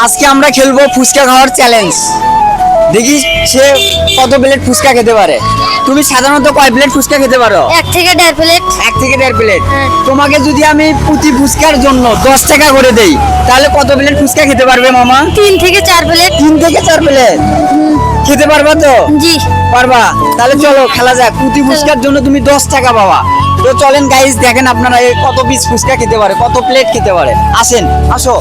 আজকে আমরা খেলবো ফুচকা খাওয়ার চ্যালেঞ্জ। দেখি সে কত প্লেট ফুচকা খেতে পারে। তুমি সাধারণত কয় প্লেট ফুচকা খেতে পারো? 1 থেকে 1.5 প্লেট। 1 থেকে 1.5 প্লেট। হ্যাঁ। তোমাকে যদি আমি প্রতি ফুচকার জন্য 10 টাকা করে দেই, তাহলে কত প্লেট ফুচকা খেতে পারবে মামা? 3 থেকে 4 প্লেট। 3 থেকে 4 প্লেট খেতে পারবা তো? জি। পারবা? তাহলে চলো খেলা যাক। প্রতি ফুচকার জন্য তুমি 10 টাকা পাবা। তো চলেন গাইস, দেখেন আপনারা কত পিস ফুচকা খেতে পারে, কত প্লেট খেতে পারে। আসেন, আসো।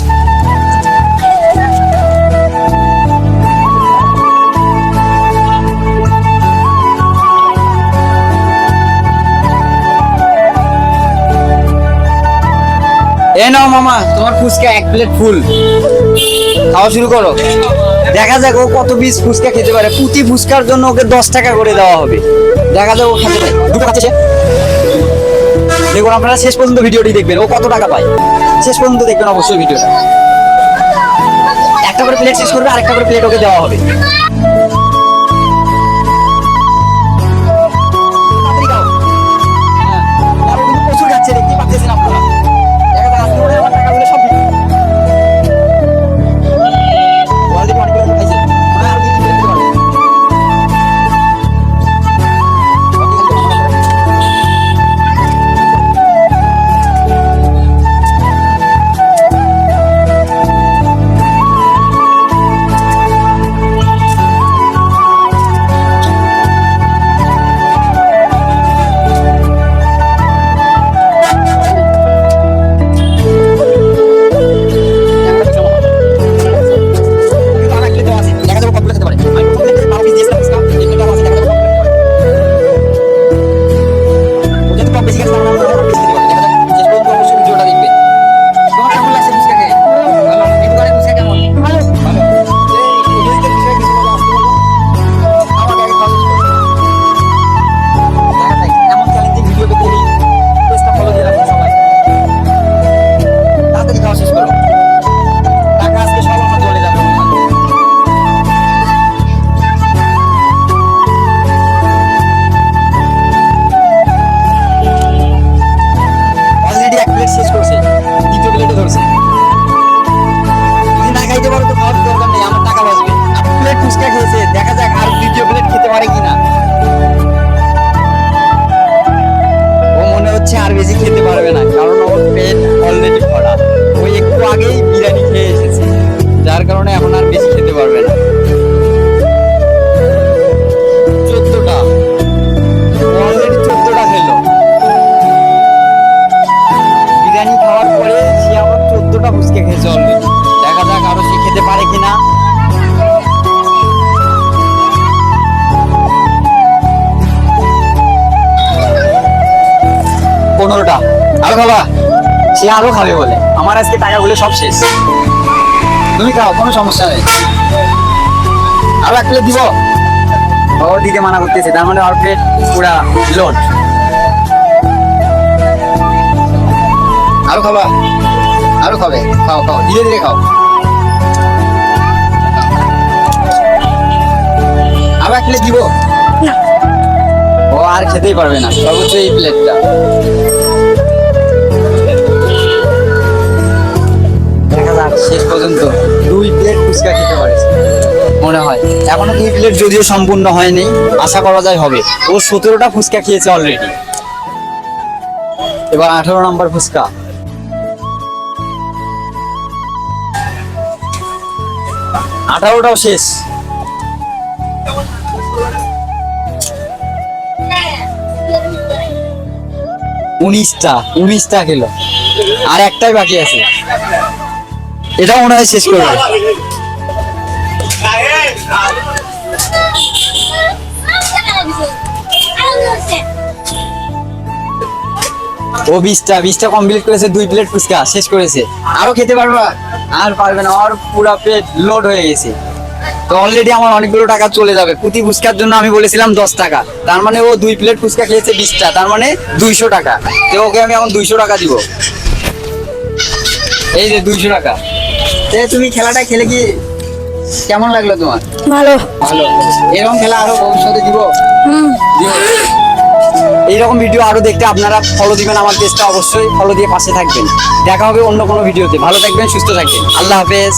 এ নাও মামা, তোমার ফুচকা 1 প্লেট ফুল। খাওয়া শুরু করো। দেখা যাক ও কত পিস ফুচকা খেতে পারে। প্রতি ফুচকার জন্য ওকে 10 টাকা করে দেওয়া হবে। দেখা যাক ও খেতে পারে। দুটো খাচ্ছে সে। দেখুন, আপনারা শেষ পর্যন্ত ভিডিওটি দেখবেন, ও কত টাকা পায়। শেষ পর্যন্ত দেখবেন অবশ্যই ভিডিওটা। একটা করে প্লেট শেষ করবে, আরেকটা করে প্লেট ওকে দেওয়া হবে। তাড়াতাড়ি খাও। হ্যাঁ, আর ও কিন্তু প্রচুর খাচ্ছে, দেখতেই পাচ্ছেন আপনারা। দেখা যাক আজকে মনে হয় আমার টাকাগুলো সব বিক্রি। অলরেডি অনেকগুলো খাইছে। মনে হয় আরো 2-3 প্লেট খেতে পারবে। শেষ করছে, দ্বিতীয় প্লেটে ধরছে। যদি না খাইতে পারো তো খাওয়ার দরকার নেই, আমার টাকা বাঁচবে। 8 প্লেট ফুচকা খেয়েছে, দেখা যাক আর দ্বিতীয় প্লেট খেতে পারে কিনা। ও মনে হচ্ছে আর বেশি খেতে পারবে না, কারণ ওর পেট অলরেডি ভরা। ওই একটু আগেই বিরিয়ানি খেয়ে এসেছে, যার কারণে এখন আর বেশি খেতে পারবে না। 14টা, অলরেডি 14টা খেলো। বিরিয়ানি খাওয়ার পরে সে আবার 14টা ফুচকা খেয়েছে অলরেডি। দেখা যাক আরো সে খেতে পারে কিনা। 15টা। আরো খাবা? সে আরো খাবে বলে। আমার আজকে টাকাগুলো সব শেষ। তুমি খাও, কোনো সমস্যা নেই। আরো 1 প্লেট দিব? ও দিতে মানা করতেছে, তার মানে আর প্লেট পুরা লোড। আরো খাবা? আরো খাবে? খাও খাও, ধীরে ধীরে খাও। আরো 1 প্লেট দিব? না। ও আর খেতেই পারবে না, সর্বোচ্চ এই প্লেটটা। দেখা যাক শেষ পর্যন্ত 2 প্লেট ফুচকা খেতে পারেছে মনে হয়। এখনো 2 প্লেট যদিও সম্পূর্ণ হয়নি, আশা করা যায় হবে। ও 17টা ফুচকা খেয়েছে অলরেডি। এবার 18 নম্বর ফুচকা। 18টাও শেষ। 19টা খেলো, আর একটাই বাকি আছে। এটা মনে হয় শেষ করবে। ও 20টা কমপ্লিট করেছে, 2 প্লেট ফুচকা শেষ করেছে। আরো খেতে পারবা? আর পারবে না, আর পুরো পেট লোড হয়ে গেছে। তো অলরেডি আমার অনেকগুলো টাকা চলে যাবে। প্রতি ফুচকার জন্য আমি বলেছিলাম 10 টাকা, তার মানে ও 2 প্লেট ফুচকা খেয়েছে 20টা, তার মানে 200 টাকা। তো ওকে আমি এখন 200 টাকা দিব। এই যে 200 টাকা। তুমি খেলাটা খেলে কি কেমন লাগলো তোমার? ভালো। ভালো। এরকম খেলা আরো ভবিষ্যতে দিব? দিব। এইরকম ভিডিও আরো দেখতে আপনারা ফলো দিবেন আমার পেজটা, অবশ্যই ফলো দিয়ে পাশে থাকবেন। দেখা হবে অন্য কোনো ভিডিওতে। ভালো থাকবেন, সুস্থ থাকবেন। আল্লাহ হাফেজ।